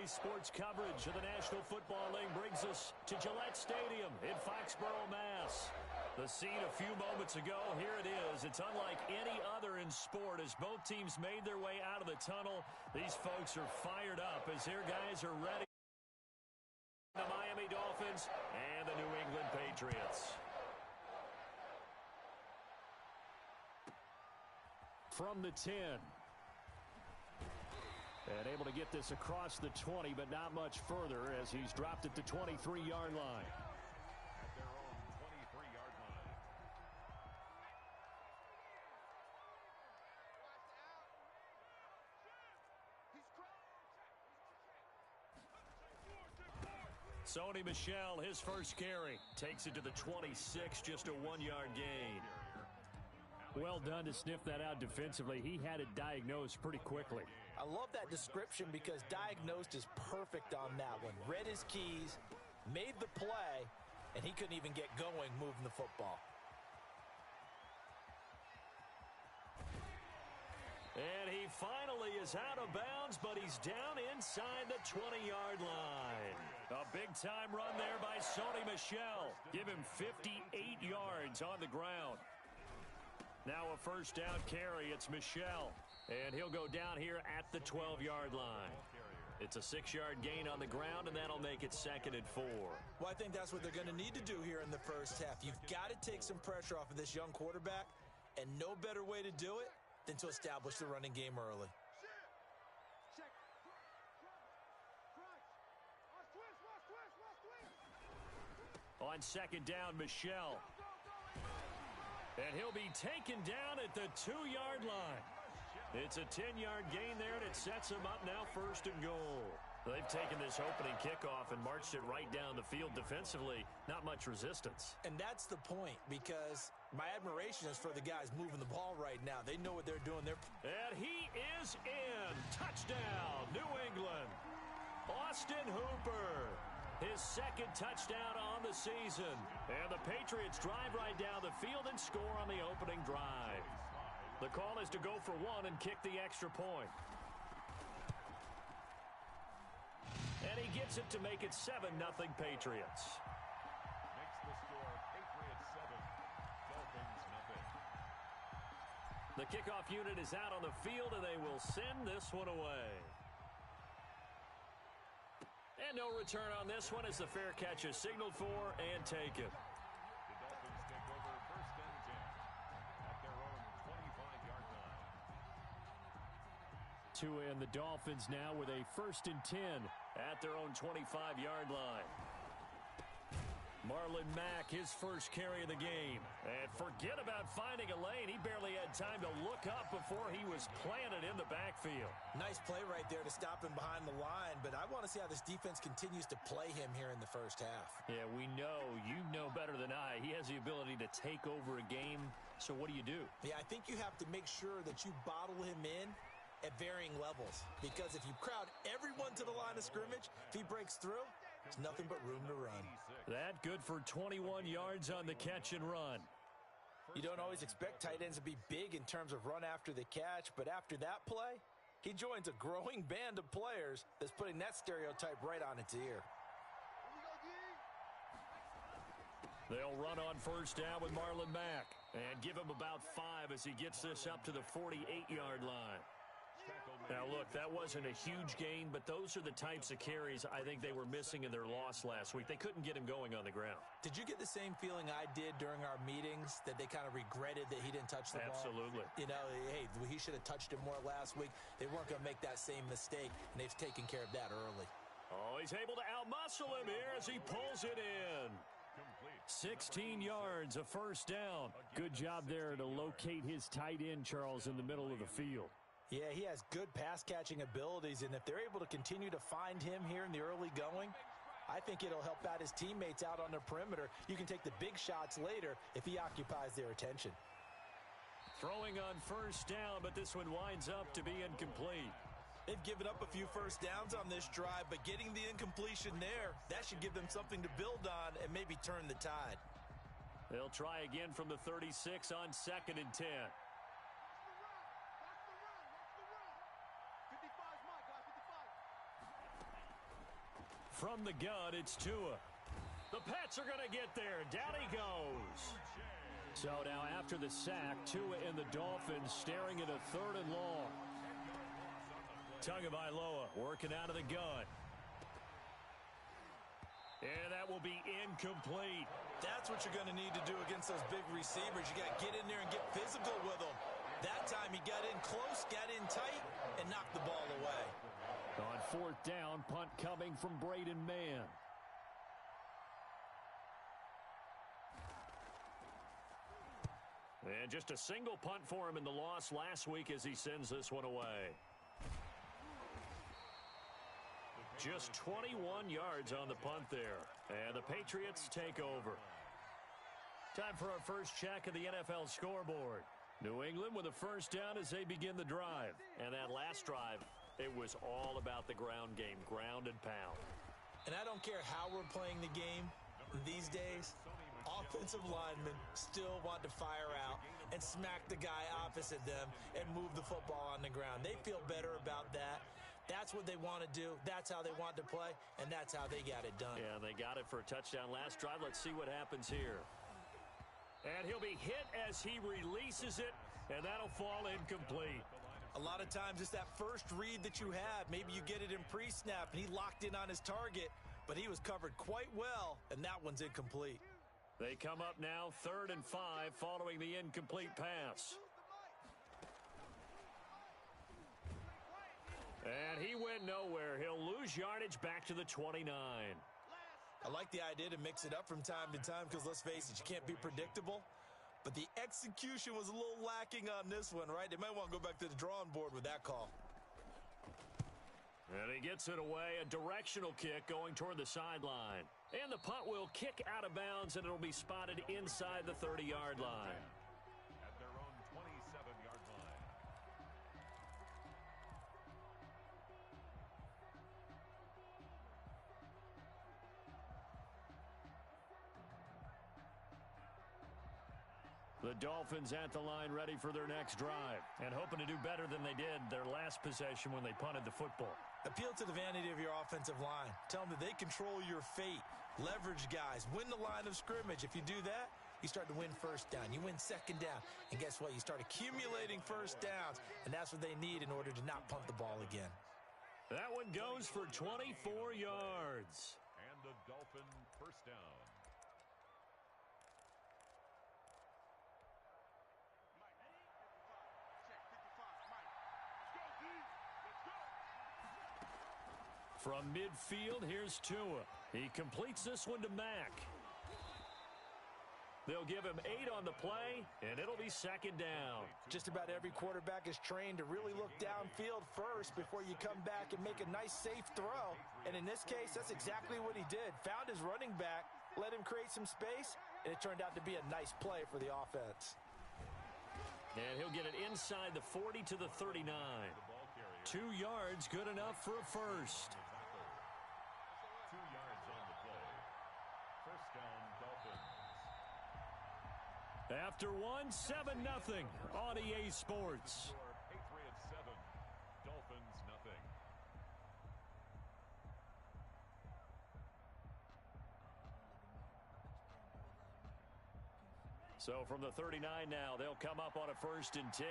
Today's sports coverage of the National Football League brings us to Gillette Stadium in Foxborough, Mass. The scene a few moments ago, here it is. It's unlike any other in sport as both teams made their way out of the tunnel. These folks are fired up as their guys are ready. The Miami Dolphins and the New England Patriots. From the 10. And able to get this across the 20, but not much further as he's dropped at the 23-yard line. At their own 23-yard line. Sony Michel, his first carry, takes it to the 26, just a 1-yard gain. Well done to sniff that out defensively. He had it diagnosed pretty quickly. I love that description because diagnosed is perfect on that one. Read his keys, made the play, and he couldn't even get going moving the football. And he finally is out of bounds, but he's down inside the 20-yard line. A big-time run there by Sony Michel. Give him 58 yards on the ground. Now a first down carry. It's Michel. And he'll go down here at the 12-yard line. It's a 6-yard gain on the ground, and that'll make it 2nd and 4. Well, I think that's what they're going to need to do here in the first half. You've got to take some pressure off of this young quarterback, and no better way to do it than to establish the running game early. On 2nd down, Michel. And he'll be taken down at the 2-yard line. It's a 10-yard gain there, and it sets him up now 1st and goal. They've taken this opening kickoff and marched it right down the field defensively. Not much resistance. And that's the point, because my admiration is for the guys moving the ball right now. They know what they're doing. And he is in. Touchdown, New England. Austin Hooper. His 2nd touchdown on the season. And the Patriots drive right down the field and score on the opening drive. The call is to go for 1 and kick the extra point. And he gets it to make it 7-0 Patriots. Makes the score Patriots 7, Dolphins 0. The kickoff unit is out on the field, and they will send this one away. And no return on this one as the fair catch is signaled for and taken. The Dolphins take over 1st and 10 at their own 25-yard line. Tua and the Dolphins now with a 1st and 10 at their own 25-yard line. Marlon Mack, his first carry of the game. And forget about finding a lane. He barely had time to look up before he was planted in the backfield. Nice play right there to stop him behind the line, but I want to see how this defense continues to play him here in the first half. Yeah, we know. You know better than I. He has the ability to take over a game, so what do? Yeah, I think you have to make sure that you bottle him in at varying levels, because if you crowd everyone to the line of scrimmage, if he breaks through, there's nothing but room to run. That good for 21 yards on the catch and run. You don't always expect tight ends to be big in terms of run after the catch, but after that play, he joins a growing band of players that's putting that stereotype right on its ear. They'll run on 1st down with Marlon Mack and give him about 5 as he gets this up to the 48-yard line. Now, look, that wasn't a huge gain, but those are the types of carries I think they were missing in their loss last week. They couldn't get him going on the ground. Did you get the same feeling I did during our meetings, that they kind of regretted that he didn't touch the ball? Absolutely. You know, hey, he should have touched it more last week. They weren't going to make that same mistake, and they've taken care of that early. Oh, he's able to outmuscle him here as he pulls it in. 16 yards, a 1st down. Good job there to locate his tight end, Charles, in the middle of the field. Yeah, he has good pass-catching abilities, and if they're able to continue to find him here in the early going, I think it'll help out his teammates out on the perimeter. You can take the big shots later if he occupies their attention. Throwing on 1st down, but this one winds up to be incomplete. They've given up a few 1st downs on this drive, but getting the incompletion there, that should give them something to build on and maybe turn the tide. They'll try again from the 36 on 2nd and 10. From the gun, it's Tua. The Pats are going to get there. Down he goes. So now after the sack, Tua and the Dolphins staring at a 3rd and long. Tagovailoa working out of the gun. And that will be incomplete. That's what you're going to need to do against those big receivers. You got to get in there and get physical with them. That time he got in close, got in tight, and knocked the ball away. On 4th down, punt coming from Braden Mann. And just a single punt for him in the loss last week as he sends this one away. Just 21 yards on the punt there. And the Patriots take over. Time for our first check of the NFL scoreboard. New England with a 1st down as they begin the drive. And that last drive, it was all about the ground game, ground and pound. And I don't care how we're playing the game these days. Offensive linemen still want to fire out and smack the guy opposite them and move the football on the ground. They feel better about that. That's what they want to do. That's how they want to play, and that's how they got it done. Yeah, they got it for a touchdown last drive. Let's see what happens here. And he'll be hit as he releases it, and that'll fall incomplete. A lot of times it's that first read that you have. Maybe you get it in pre-snap, and he locked in on his target, but he was covered quite well, and that one's incomplete. They come up now 3rd and 5 following the incomplete pass. And he went nowhere. He'll lose yardage back to the 29. I like the idea to mix it up from time to time because, let's face it, you can't be predictable. But the execution was a little lacking on this one, right? They might want to go back to the drawing board with that call. And he gets it away, a directional kick going toward the sideline. And the punt will kick out of bounds, and it'll be spotted inside the 30-yard line. At their own 27-yard line. The Dolphins at the line ready for their next drive and hoping to do better than they did their last possession when they punted the football. Appeal to the vanity of your offensive line. Tell them that they control your fate. Leverage guys. Win the line of scrimmage. If you do that, you start to win 1st down. You win 2nd down. And guess what? You start accumulating 1st downs. And that's what they need in order to not punt the ball again. That one goes for 24 yards. And the Dolphin 1st down. From midfield, here's Tua. He completes this one to Mack. They'll give him 8 on the play, and it'll be 2nd down. Just about every quarterback is trained to really look downfield first before you come back and make a nice, safe throw. And in this case, that's exactly what he did. Found his running back, let him create some space, and it turned out to be a nice play for the offense. And he'll get it inside the 40 to the 39. 2 yards, good enough for a first. 2 yards on the play. 1st down, Dolphins. After one, 7-0 on EA Sports. Patriots 7, Dolphins nothing. So from the 39 now, they'll come up on a 1st and 10.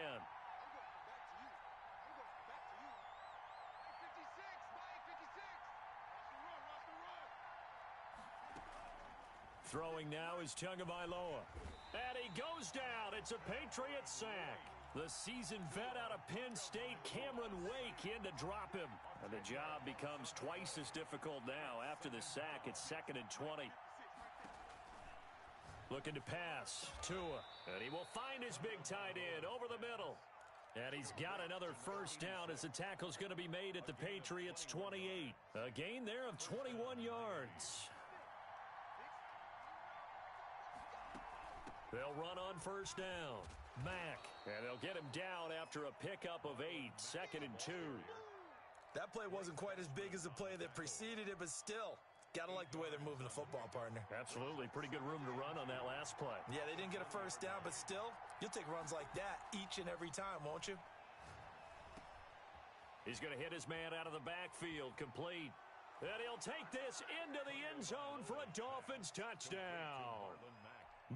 Throwing now is Tagovailoa. And he goes down. It's a Patriot sack. The seasoned vet out of Penn State, Cameron Wake, in to drop him. And the job becomes twice as difficult now. After the sack, it's 2nd and 20. Looking to pass. Tua. And he will find his big tight end over the middle. And he's got another 1st down as the tackle's going to be made at the Patriots' 28. A gain there of 21 yards. They'll run on 1st down. Mack. And they'll get him down after a pickup of 8. 2nd and 2. That play wasn't quite as big as the play that preceded it, but still, got to like the way they're moving the football, partner. Absolutely. Pretty good room to run on that last play. Yeah, they didn't get a 1st down, but still, you'll take runs like that each and every time, won't you? He's going to hit his man out of the backfield. Complete. And he'll take this into the end zone for a Dolphins touchdown.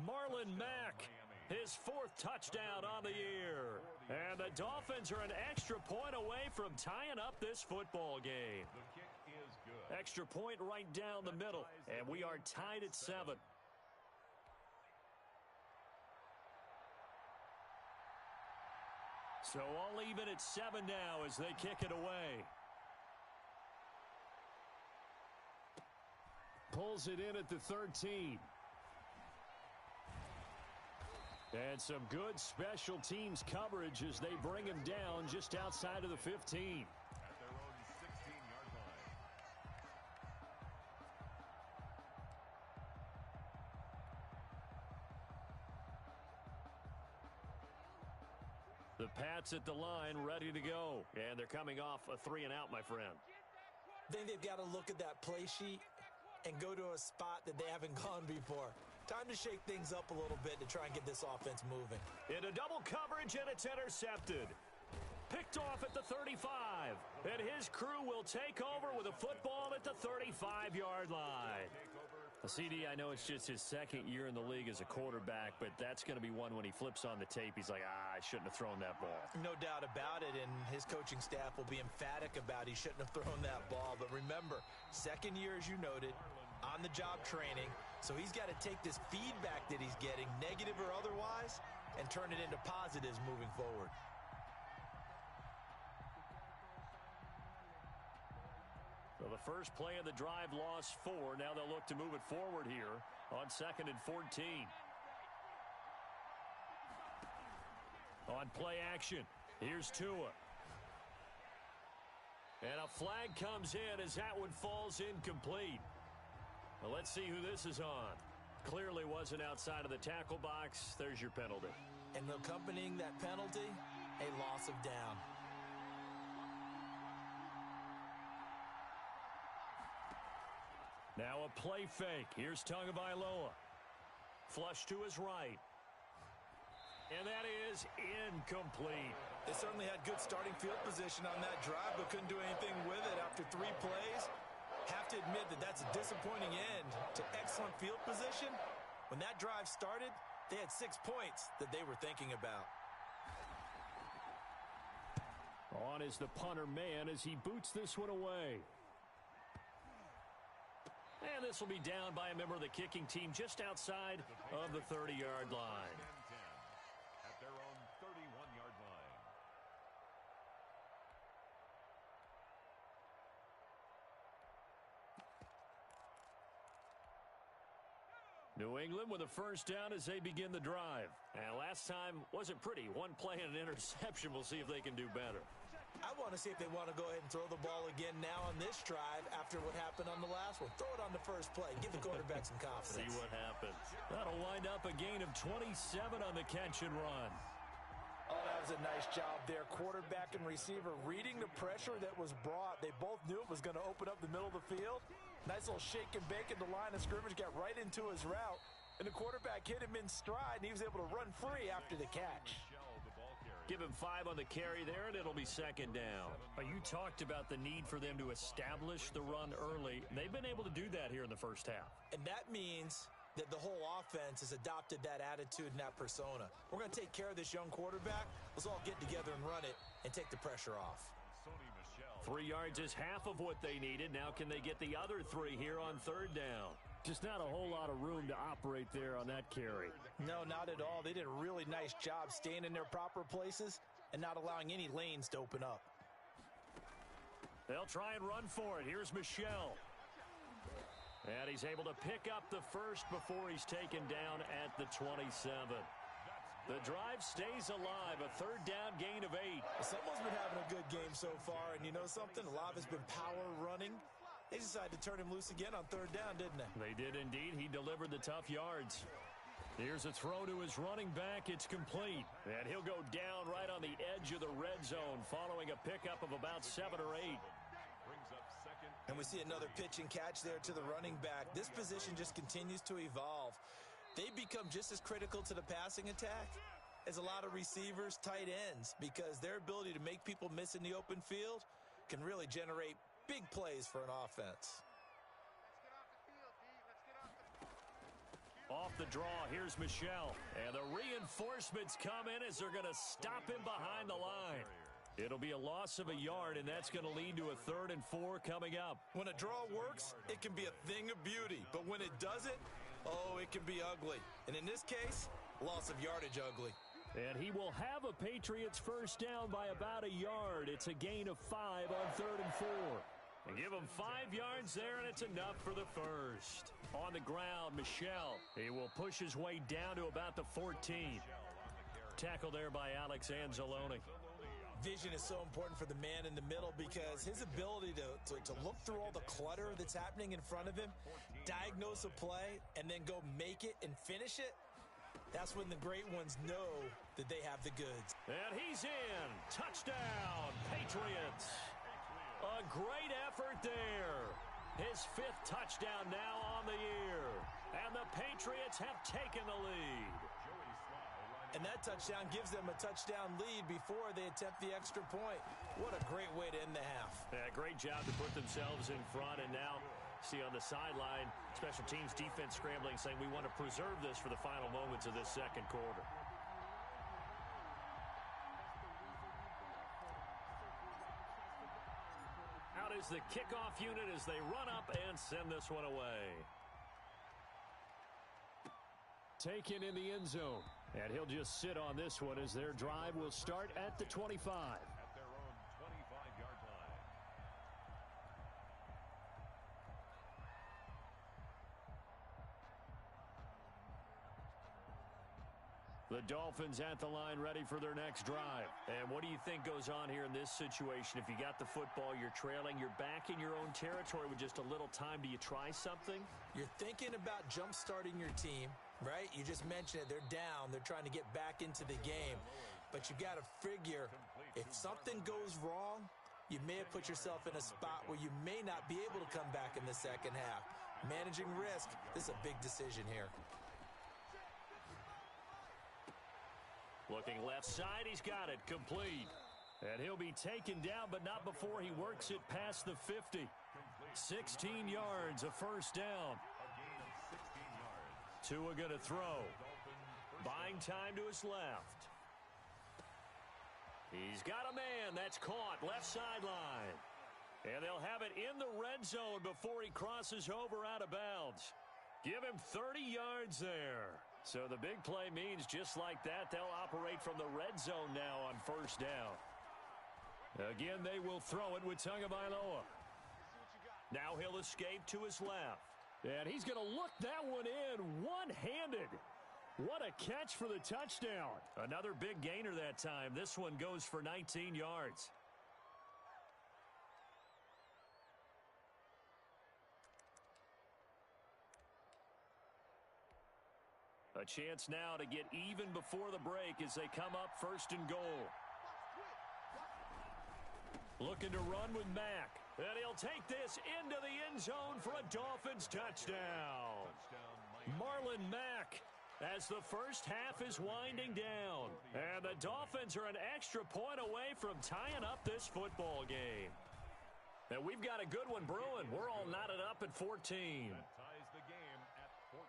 Marlon Mack, his 4th touchdown on the year. And the Dolphins are an extra point away from tying up this football game. The kick is good. Extra point right down the middle, and we are tied at 7. So all even at 7 now as they kick it away. Pulls it in at the 13. And some good special teams coverage as they bring him down just outside of the 15. At their own 16-yard line. The Pats at the line ready to go. And they're coming off a 3-and-out, my friend. I think they've got to look at that play sheet and go to a spot that they haven't gone before. Time to shake things up a little bit to try and get this offense moving. Into double coverage, and it's intercepted. Picked off at the 35. And his crew will take over with a football at the 35-yard line. CD, I know it's just his 2nd year in the league as a quarterback, but that's going to be one when he flips on the tape. He's like, I shouldn't have thrown that ball. No doubt about it, and his coaching staff will be emphatic about he shouldn't have thrown that ball. But remember, 2nd year, as you noted, on-the-job training, so he's got to take this feedback that he's getting, negative or otherwise, and turn it into positives moving forward. So the first play of the drive lost 4. Now they'll look to move it forward here on 2nd and 14. On play action, here's Tua. And a flag comes in as that one falls incomplete. Well, let's see who this is on. Clearly wasn't outside of the tackle box. There's your penalty. And accompanying that penalty, a loss of down. Now a play fake. Here's Tagovailoa. Flush to his right. And that is incomplete. They certainly had good starting field position on that drive, but couldn't do anything with it after 3 plays. Have to admit that that's a disappointing end to excellent field position. When that drive started, they had 6 points that they were thinking about. On is the punter man as he boots this one away. And this will be down by a member of the kicking team just outside of the 30-yard line. 10-10 at their own 31-yard line. New England with a first down as they begin the drive. And last time wasn't pretty. 1 play and an interception. We'll see if they can do better. I want to see if they want to go ahead and throw the ball again now on this drive after what happened on the last one. Throw it on the first play. Give the quarterback some confidence. See what happens. That'll wind up a gain of 27 on the catch and run. Oh, that was a nice job there. Quarterback and receiver reading the pressure that was brought. They both knew it was going to open up the middle of the field. Nice little shake and bake at the line of scrimmage. Got right into his route. And the quarterback hit him in stride, and he was able to run free after the catch. Give him 5 on the carry there, and it'll be 2nd down. You talked about the need for them to establish the run early. They've been able to do that here in the first half. And that means that the whole offense has adopted that attitude and that persona. We're going to take care of this young quarterback. Let's all get together and run it and take the pressure off. 3 yards is half of what they needed. Now can they get the other 3 here on 3rd down? Just not a whole lot of room to operate there on that carry. No, not at all. They did a really nice job staying in their proper places and not allowing any lanes to open up. They'll try and run for it. Here's Michelle. And he's able to pick up the first before he's taken down at the 27. The drive stays alive. A 3rd down gain of 8. Someone's been having a good game so far, and you know something? A lot of it's been power running. They decided to turn him loose again on 3rd down, didn't they? They did indeed. He delivered the tough yards. Here's a throw to his running back. It's complete. And he'll go down right on the edge of the red zone following a pickup of about 7 or 8. And we see another pitch and catch there to the running back. This position just continues to evolve. They become just as critical to the passing attack as a lot of receivers, tight ends, because their ability to make people miss in the open field can really generate big plays for an offense. Off the draw, here's Michel. And the reinforcements come in as they're going to stop him behind the line. It'll be a loss of a yard, and that's going to lead to a 3rd and 4 coming up. When a draw works, it can be a thing of beauty. But when it doesn't, oh, it can be ugly. And in this case, loss of yardage ugly. And he will have a Patriots first down by about a yard. It's a gain of 5 on 3rd and 4. And give him 5 yards there, and it's enough for the first. On the ground, Michel. He will push his way down to about the 14. Tackle there by Alex Anzalone. Vision is so important for the man in the middle because his ability to look through all the clutter that's happening in front of him, diagnose a play, and then go make it and finish it, that's when the great ones know that they have the goods. And he's in. Touchdown, Patriots. A great effort there. His 5th touchdown now on the year. And the Patriots have taken the lead. And that touchdown gives them a touchdown lead before they attempt the extra point. What a great way to end the half. Yeah, great job to put themselves in front. And now, see on the sideline, special teams defense scrambling, saying we want to preserve this for the final moments of this second quarter. Out is the kickoff unit as they run up and send this one away. Taken in the end zone. And he'll just sit on this one as their drive will start at the 25. At their own 25-yard line. The Dolphins at the line ready for their next drive. And what do you think goes on here in this situation? If you got the football, you're trailing, you're back in your own territory with just a little time. Do you try something? You're thinking about jump-starting your team, right? You just mentioned it. They're down. They're trying to get back into the game. But you got to figure if something goes wrong, you may have put yourself in a spot where you may not be able to come back in the second half. Managing risk, this is a big decision here. Looking left side, he's got it, complete. And he'll be taken down, but not before he works it past the 50. 16 yards, a first down. Tua going to throw. Buying time to his left. He's got a man. That's caught. Left sideline. And they'll have it in the red zone before he crosses over out of bounds. Give him 30 yards there. So the big play means just like that, they'll operate from the red zone now on first down. Again, they will throw it with Tagovailoa. Now he'll escape to his left. And he's going to look that one in one-handed. What a catch for the touchdown. Another big gainer that time. This one goes for 19 yards. A chance now to get even before the break as they come up first and goal. Looking to run with Mack. And he'll take this into the end zone for a Dolphins touchdown. Marlon Mack as the first half is winding down. And the Dolphins are an extra point away from tying up this football game. And we've got a good one brewing. We're all knotted up at 14. That ties the game at 14.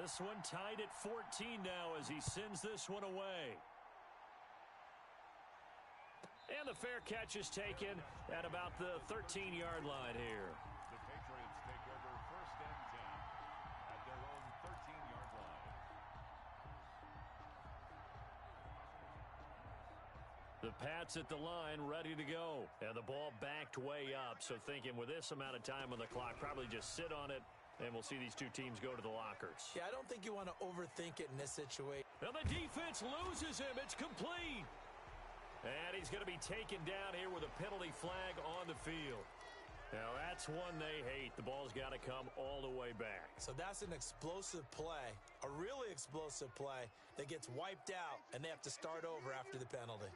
This one tied at 14 now as he sends this one away. And the fair catch is taken at about the 13-yard line here. The Patriots take over first and 10 at their own 13-yard line. The Pats at the line ready to go. And the ball backed way up. So thinking with this amount of time on the clock, probably just sit on it. And we'll see these two teams go to the lockers. Yeah, I don't think you want to overthink it in this situation. And the defense loses him. It's complete. And he's going to be taken down here with a penalty flag on the field. Now, that's one they hate. The ball's got to come all the way back. So that's an explosive play, a really explosive play that gets wiped out, and they have to start over after the penalty.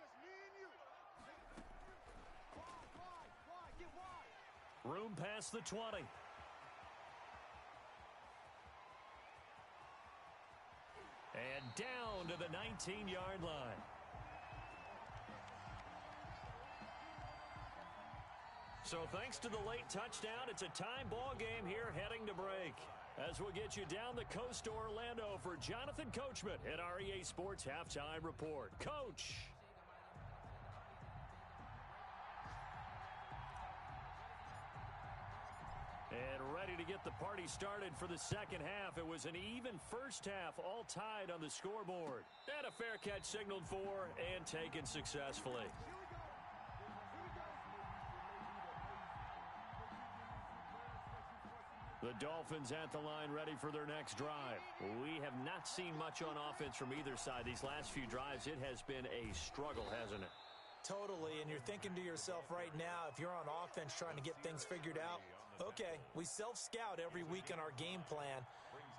Room past the 20. And down to the 19-yard line. So thanks to the late touchdown, it's a time ball game here heading to break. As we'll get you down the coast to Orlando for Jonathan Coachman at our EA Sports Halftime Report. Coach. And ready to get the party started for the second half. It was an even first half, all tied on the scoreboard. And a fair catch signaled for and taken successfully. The Dolphins at the line ready for their next drive. We have not seen much on offense from either side. These last few drives, it has been a struggle, hasn't it? Totally, and you're thinking to yourself right now, if you're on offense trying to get things figured out, okay, we self-scout every week on our game plan.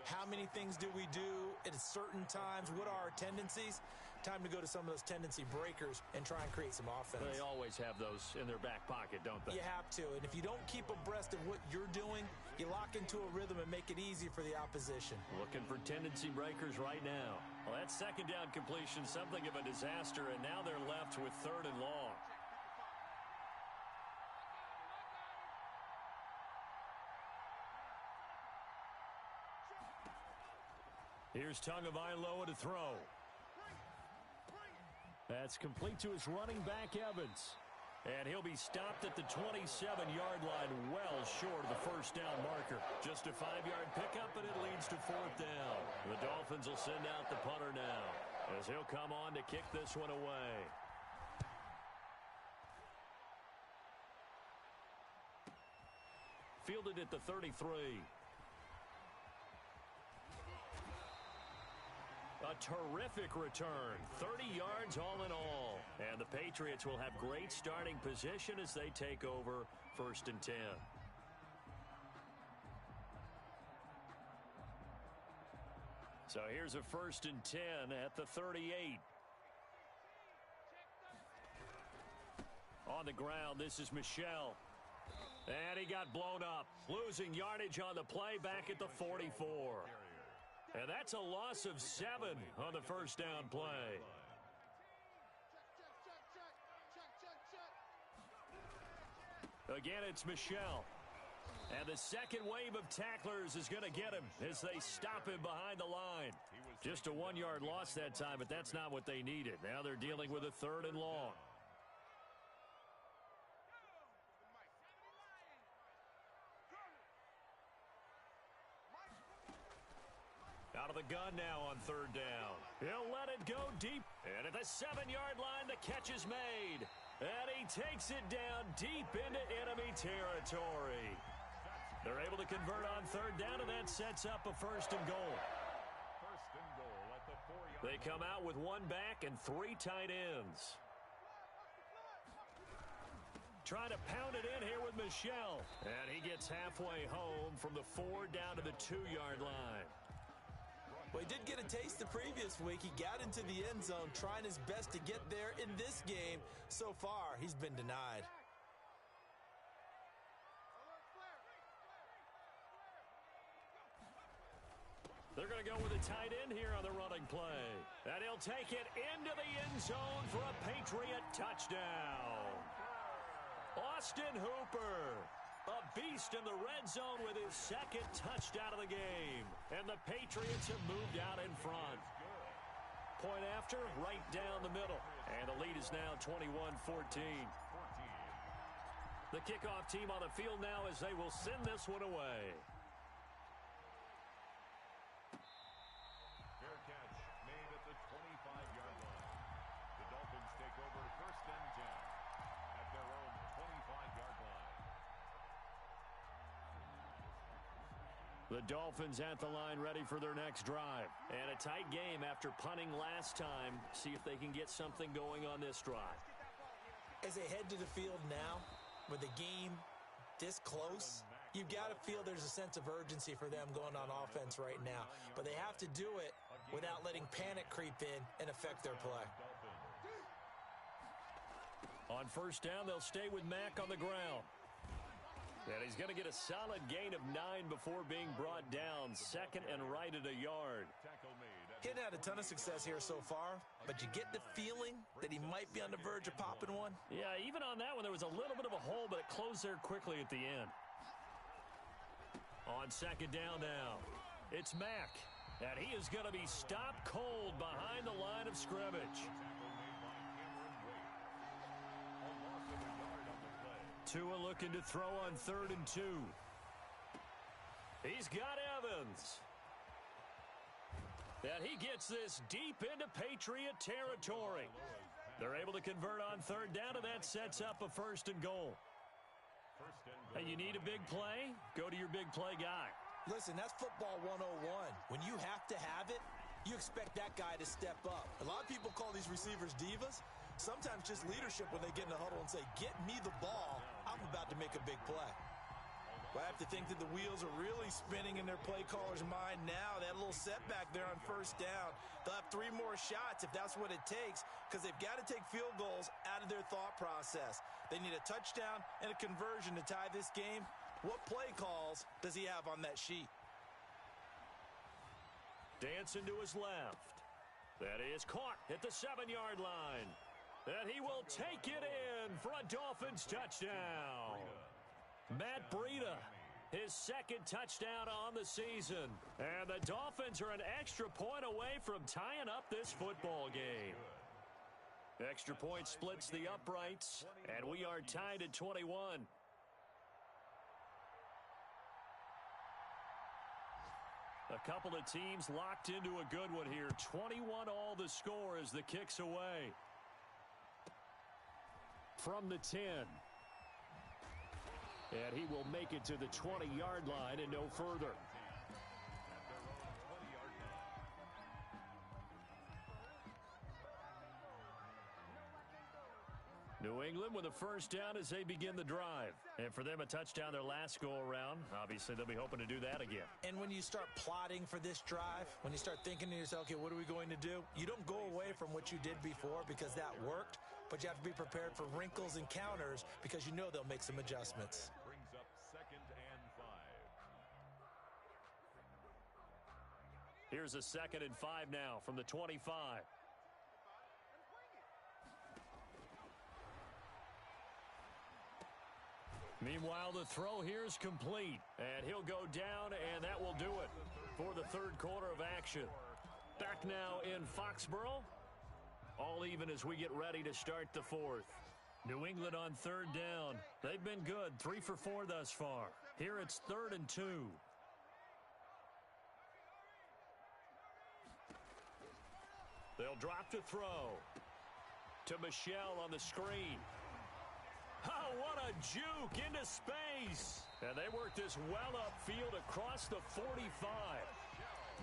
How many things do we do at certain times? What are our tendencies? Time to go to some of those tendency breakers and try and create some offense. They always have those in their back pocket, don't they? You have to, and if you don't keep abreast of what you're doing, you lock into a rhythm and make it easy for the opposition. Looking for tendency breakers right now. Well, that second down completion, something of a disaster, and now they're left with 3rd and long. Here's Tagovailoa to throw. That's complete to his running back, Evans. And he'll be stopped at the 27-yard line, well short of the first down marker. Just a 5-yard pickup, and it leads to 4th down. The Dolphins will send out the punter now, as he'll come on to kick this one away. Fielded at the 33. A terrific return, 30 yards all in all. And the Patriots will have great starting position as they take over 1st and 10. So here's a 1st and 10 at the 38. On the ground, this is Michel. And he got blown up, losing yardage on the play back at the 44. And that's a loss of 7 on the first down play. Again, it's Michel. And the second wave of tacklers is going to get him as they stop him behind the line. Just a 1-yard loss that time, but that's not what they needed. Now they're dealing with a 3rd and long. Out of the gun now on 3rd down. He'll let it go deep. And at the 7-yard line, the catch is made. And he takes it down deep into enemy territory. They're able to convert on 3rd down, and that sets up a 1st and goal. 1st and goal at the 4-yard line. They come out with 1 back and 3 tight ends. Trying to pound it in here with Michel. And he gets halfway home from the 4 down to the 2-yard line. Well, he did get a taste the previous week. He got into the end zone trying his best to get there in this game. So far, he's been denied. They're going to go with a tight end here on the running play. And he'll take it into the end zone for a Patriot touchdown. Austin Hooper, a beast in the red zone with his 2nd touchdown of the game. And the Patriots have moved out in front. Point after, right down the middle. And the lead is now 21-14. The kickoff team on the field now as they will send this one away. Fair catch made at the 25-yard line. The Dolphins take over 1st and 10 at their own 25-yard line. The Dolphins at the line ready for their next drive. And a tight game after punting last time. See if they can get something going on this drive. As they head to the field now, with the game this close, you've got to feel there's a sense of urgency for them going on offense right now. But they have to do it without letting panic creep in and affect their play. On 1st down, they'll stay with Mack on the ground. And he's going to get a solid gain of 9 before being brought down. 2nd and right at a yard. Tackle made He hadn't had a ton of success here so far, but you get the feeling that he might be on the verge of popping one. Yeah, even on that one, there was a little bit of a hole, but it closed there quickly at the end. On second down now, it's Mack. And he is going to be stopped cold behind the line of scrimmage. Tua looking to throw on 3rd and 2. He's got Evans. And he gets this deep into Patriot territory. They're able to convert on 3rd down, and that sets up a 1st and goal. Hey, you need a big play? Go to your big play guy. Listen, that's football 101. When you have to have it, you expect that guy to step up. A lot of people call these receivers divas. Sometimes just leadership when they get in the huddle and say, get me the ball. I'm about to make a big play. Well, I have to think that the wheels are really spinning in their play caller's mind now. They had a little setback there on 1st down. They'll have 3 more shots if that's what it takes, because they've got to take field goals out of their thought process. They need a touchdown and a conversion to tie this game. What play calls does he have on that sheet? Dancing to his left. That is caught at the 7-yard line. And he will take it in for a Dolphins touchdown. Matt Breida, his 2nd touchdown on the season. And the Dolphins are an extra point away from tying up this football game. Extra point splits the uprights, and we are tied at 21. A couple of teams locked into a good one here. 21 all the score as the kick's away. From the 10. And he will make it to the 20-yard line and no further. New England with a 1st down as they begin the drive. And for them, a touchdown their last go-around. Obviously, they'll be hoping to do that again. And when you start plotting for this drive, when you start thinking to yourself, okay, what are we going to do? You don't go away from what you did before because that worked, but you have to be prepared for wrinkles and counters because you know they'll make some adjustments. Brings up 2nd and 5. Here's a 2nd and 5 now from the 25. Meanwhile, the throw here is complete, and he'll go down, and that will do it for the 3rd quarter of action. Back now in Foxborough, all even as we get ready to start the 4th. New England on 3rd down. They've been good, 3 for 4 thus far. Here it's 3rd and 2. They'll drop to throw to Michel on the screen. Oh, what a juke into space. And they work this well upfield across the 45.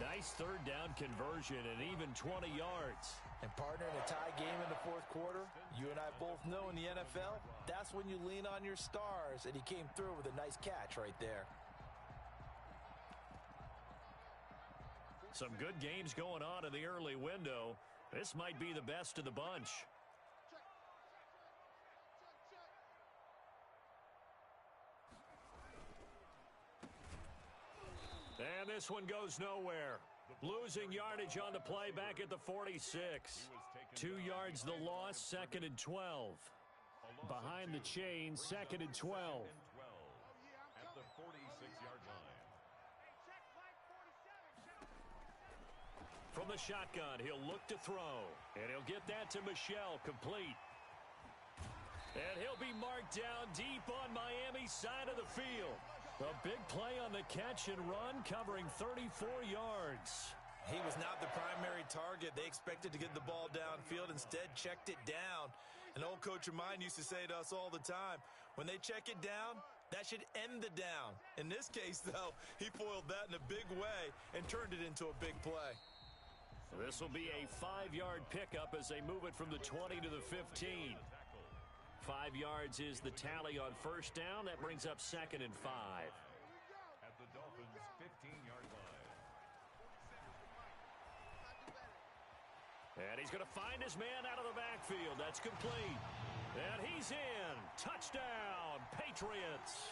Nice 3rd down conversion and even 20 yards. And partner, in a tie game in the 4th quarter, you and I both know in the NFL, that's when you lean on your stars. And he came through with a nice catch right there. Some good games going on in the early window. This might be the best of the bunch. And this one goes nowhere. Losing yardage on the play back at the 46. 2 yards the loss, 2nd and 12. Behind the chain, 2nd and 12. At the 46-yard line. From the shotgun, he'll look to throw. And he'll get that to Michel, complete. And he'll be marked down deep on Miami's side of the field. A big play on the catch and run, covering 34 yards. He was not the primary target. They expected to get the ball downfield. Instead, checked it down. An old coach of mine used to say to us all the time, when they check it down, that should end the down. In this case, though, he foiled that in a big way and turned it into a big play. This will be a 5-yard pickup as they move it from the 20 to the 15. 5 yards is the tally on 1st down. That brings up 2nd and 5. At the Dolphins' 15-yard line. And he's going to find his man out of the backfield. That's complete. And he's in. Touchdown, Patriots.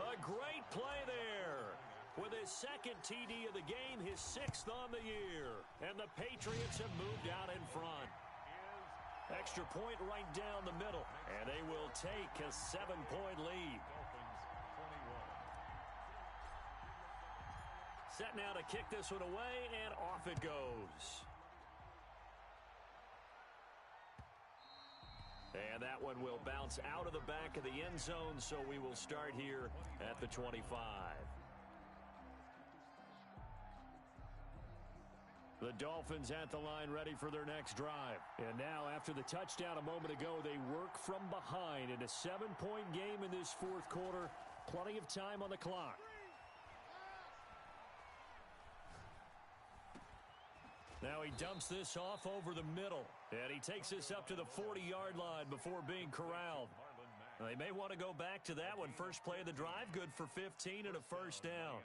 A great play there. with his second TD of the game, his 6th on the year. And the Patriots have moved out in front. Extra point right down the middle, and they will take a 7-point lead. Set now to kick this one away, and off it goes. And that one will bounce out of the back of the end zone, so we will start here at the 25. The Dolphins at the line ready for their next drive. And now after the touchdown a moment ago, they work from behind in a 7-point game in this fourth quarter. Plenty of time on the clock. Now he dumps this off over the middle. And he takes this up to the 40-yard line before being corralled. They may want to go back to that one. First play of the drive, good for 15 and a first down.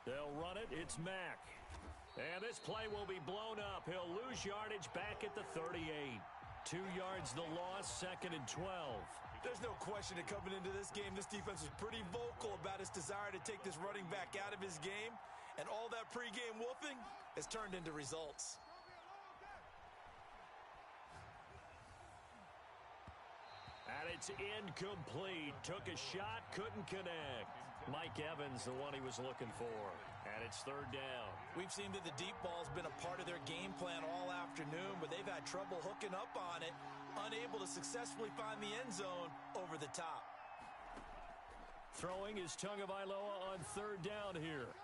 They'll run it. It's Mack. And this play will be blown up. He'll lose yardage back at the 38. 2 yards the loss, 2nd and 12. There's no question that coming into this game, this defense was pretty vocal about its desire to take this running back out of his game. And all that pregame wolfing has turned into results. And it's incomplete. Took a shot, couldn't connect. Mike Evans, the one he was looking for. And it's 3rd down. We've seen that the deep ball's been a part of their game plan all afternoon, but they've had trouble hooking up on it, unable to successfully find the end zone over the top. Throwing is Tagovailoa on 3rd down here.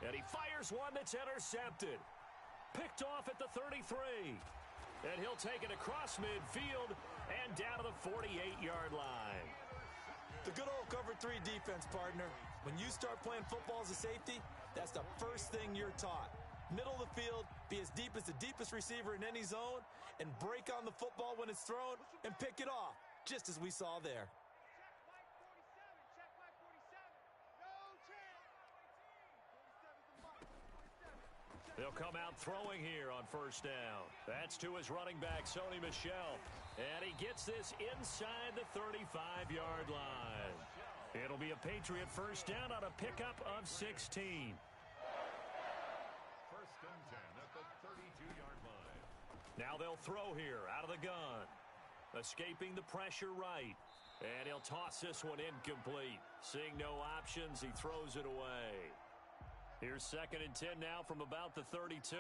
And he fires one that's intercepted. Picked off at the 33. And he'll take it across midfield and down to the 48-yard line. The good old cover 3 defense, partner. When you start playing football as a safety, that's the first thing you're taught. Middle of the field, be as deep as the deepest receiver in any zone, and break on the football when it's thrown and pick it off, just as we saw there. They'll come out throwing here on 1st down. That's to his running back, Sony Michel. And he gets this inside the 35-yard line. It'll be a Patriot 1st down on a pickup of 16. 1st and 10 at the 32-yard line. Now they'll throw here out of the gun. Escaping the pressure right. And he'll toss this one incomplete. Seeing no options, he throws it away. Here's 2nd and 10 now from about the 32.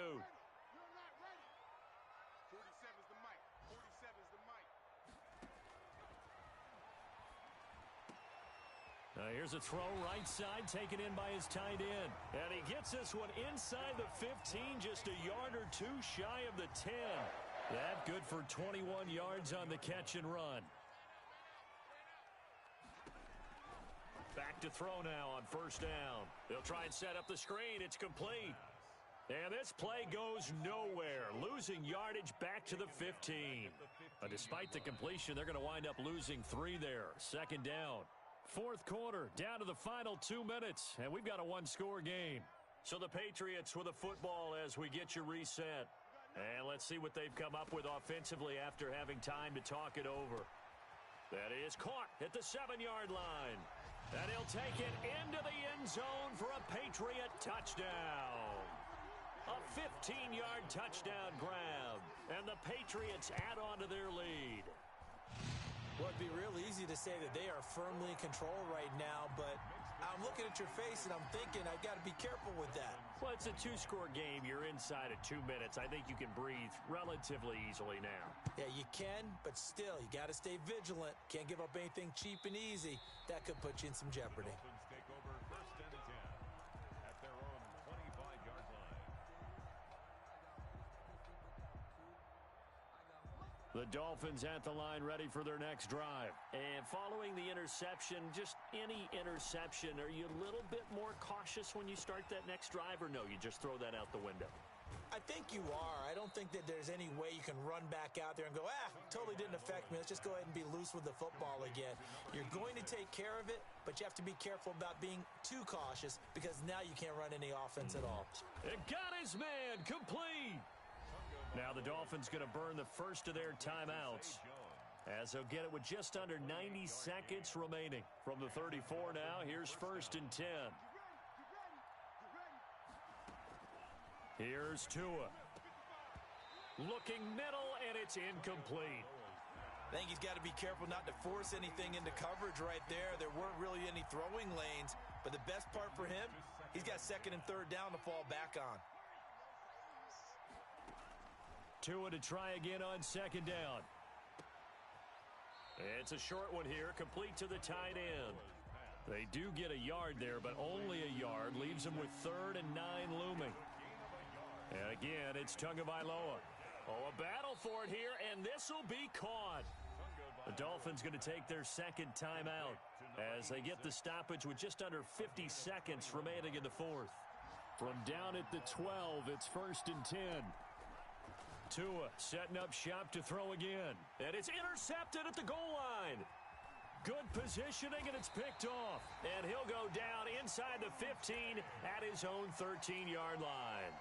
Now here's a throw right side taken in by his tight end. And he gets this one inside the 15, just a yard or 2 shy of the 10. That good for 21 yards on the catch and run. Back to throw now on 1st down. They'll try and set up the screen. It's complete. And this play goes nowhere. Losing yardage back to the 15. But despite the completion, they're going to wind up losing 3 there. 2nd down. 4th quarter, down to the final 2 minutes. And we've got a 1-score game. So the Patriots with a football as we get you reset. And let's see what they've come up with offensively after having time to talk it over. That is caught at the 7-yard line. And he'll take it into the end zone for a Patriot touchdown. A 15-yard touchdown grab. And the Patriots add on to their lead. Well, it'd be real easy to say that they are firmly in control right now, but I'm looking at your face and I'm thinking I've got to be careful with that. Well, it's a 2-score game. You're inside of 2 minutes. I think you can breathe relatively easily now. Yeah, you can, but still, you got to stay vigilant. Can't give up anything cheap and easy. That could put you in some jeopardy. Dolphins take over 1st and 10 at their own 25-yard line. The Dolphins at the line ready for their next drive. And following the interception, just any interception, are you a little bit more cautious when you start that next drive, or no, you just throw that out the window? I think you are. I don't think that there's any way you can run back out there and go, totally didn't affect me. Let's just go ahead and be loose with the football again. You're going to take care of it, but you have to be careful about being too cautious because now you can't run any offense at all. It got his man complete. Now the Dolphins going to burn the first of their timeouts, as they'll get it with just under 90 seconds remaining. From the 34 now, here's 1st and 10. Here's Tua. Looking middle, and it's incomplete. I think he's got to be careful not to force anything into coverage right there. There weren't really any throwing lanes, but the best part for him, he's got 2nd and 3rd down to fall back on. Tua to try again on 2nd down. It's a short one here, complete to the tight end. They do get a yard there, but only a yard. Leaves them with 3rd and 9 looming. And again, it's Tagovailoa. Oh, a battle for it here, and this will be caught. The Dolphins going to take their 2nd timeout as they get the stoppage with just under 50 seconds remaining in the 4th. From down at the 12, it's 1st and 10. Tua setting up shop to throw again. And it's intercepted at the goal line. Good positioning, and it's picked off. And he'll go down inside the 15 at his own 13-yard line.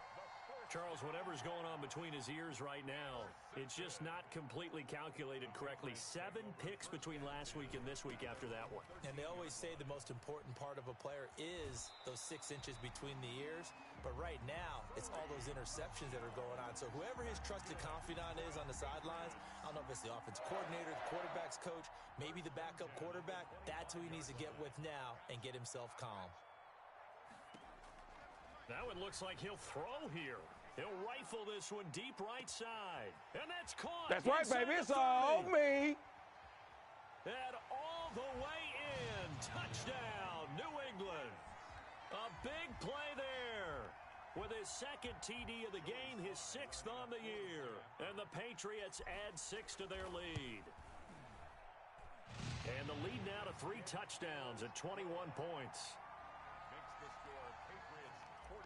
Charles, whatever's going on between his ears right now, it's just not completely calculated correctly. 7 picks between last week and this week after that one. And they always say the most important part of a player is those 6 inches between the ears. But right now, it's all those interceptions that are going on. So whoever his trusted confidant is on the sidelines, I don't know if it's the offense coordinator, the quarterback's coach, maybe the backup quarterback, that's who he needs to get with now and get himself calm. That one looks like he'll throw here. He'll rifle this one deep right side. And that's caught. That's right, baby. It's all me. And all the way in. Touchdown, New England. A big play there. With his 2nd TD of the game, his 6th on the year. And the Patriots add 6 to their lead. And the lead now to 3 touchdowns at 21 points. Makes the score Patriots 42,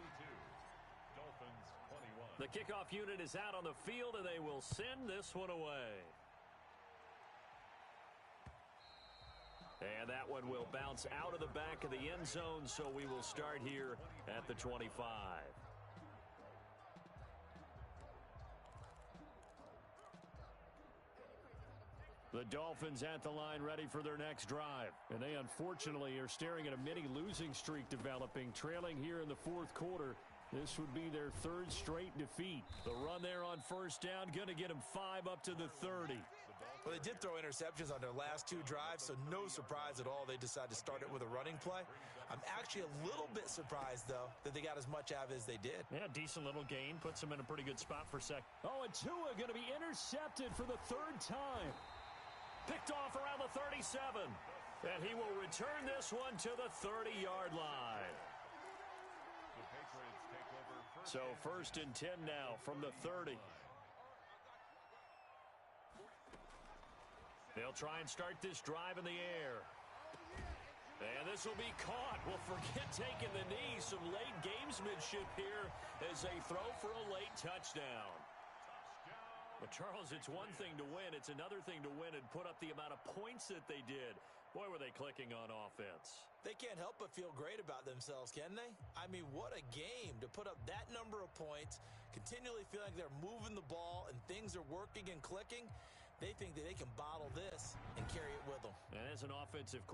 Dolphins 21. The kickoff unit is out on the field, and they will send this one away. And that one will bounce out of the back of the end zone, so we will start here at the 25. The Dolphins at the line ready for their next drive. And they unfortunately are staring at a mini losing streak developing, trailing here in the 4th quarter. This would be their 3rd straight defeat. The run there on 1st down, going to get them 5 up to the 30. Well, they did throw interceptions on their last 2 drives, so no surprise at all they decided to start it with a running play. I'm actually a little bit surprised, though, that they got as much out of it as they did. Yeah, decent little gain. Puts them in a pretty good spot for second. Oh, and Tua going to be intercepted for the 3rd time. Picked off around the 37. And he will return this one to the 30-yard line. The Patriots take over So 1st and 10 now from the 30. They'll try and start this drive in the air. And this will be caught. Well, forget taking the knee. Some late gamesmanship here as they throw for a late touchdown. But, Charles, it's one thing to win. It's another thing to win and put up the amount of points that they did. Boy, were they clicking on offense. They can't help but feel great about themselves, can they? I mean, what a game to put up that number of points, continually feel like they're moving the ball and things are working and clicking. They think that they can bottle this and carry it with them. And as an offensive